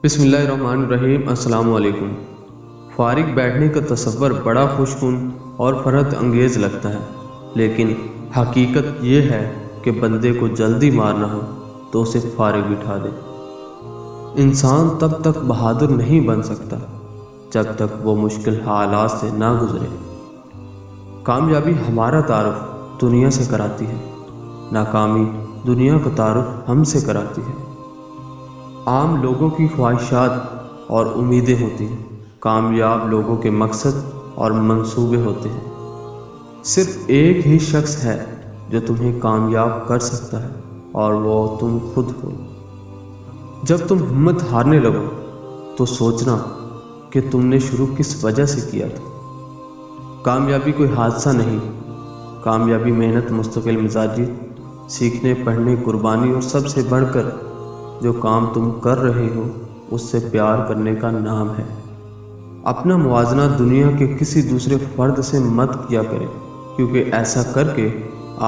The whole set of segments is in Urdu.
بسم اللہ الرحمن الرحیم۔ السلام علیکم۔ فارغ بیٹھنے کا تصور بڑا خوشگوار اور فرحت انگیز لگتا ہے، لیکن حقیقت یہ ہے کہ بندے کو جلدی مارنا ہو تو اسے فارغ بٹھا دے۔ انسان تب تک بہادر نہیں بن سکتا جب تک وہ مشکل حالات سے نہ گزرے۔ کامیابی ہمارا تعارف دنیا سے کراتی ہے، ناکامی دنیا کا تعارف ہم سے کراتی ہے۔ عام لوگوں کی خواہشات اور امیدیں ہوتی ہیں، کامیاب لوگوں کے مقصد اور منصوبے ہوتے ہیں۔ صرف ایک ہی شخص ہے جو تمہیں کامیاب کر سکتا ہے، اور وہ تم خود ہو۔ جب تم ہمت ہارنے لگو تو سوچنا کہ تم نے شروع کس وجہ سے کیا تھا۔ کامیابی کوئی حادثہ نہیں، کامیابی محنت، مستقل مزاجی، سیکھنے، پڑھنے، قربانی اور سب سے بڑھ کر جو کام تم کر رہے ہو اس سے پیار کرنے کا نام ہے۔ اپنا موازنہ دنیا کے کسی دوسرے فرد سے مت کیا کریں، کیونکہ ایسا کر کے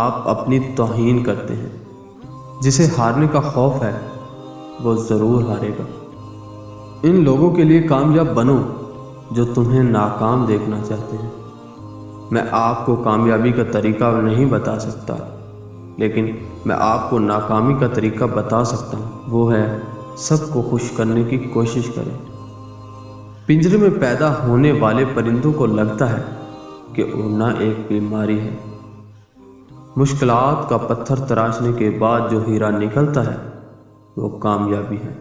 آپ اپنی توہین کرتے ہیں۔ جسے ہارنے کا خوف ہے وہ ضرور ہارے گا۔ ان لوگوں کے لیے کامیاب بنو جو تمہیں ناکام دیکھنا چاہتے ہیں۔ میں آپ کو کامیابی کا طریقہ نہیں بتا سکتا، لیکن میں آپ کو ناکامی کا طریقہ بتا سکتا ہوں۔ وہ ہے سب کو خوش کرنے کی کوشش کریں۔ پنجرے میں پیدا ہونے والے پرندوں کو لگتا ہے کہ اڑنا ایک بیماری ہے۔ مشکلات کا پتھر تراشنے کے بعد جو ہیرا نکلتا ہے وہ کامیابی ہے۔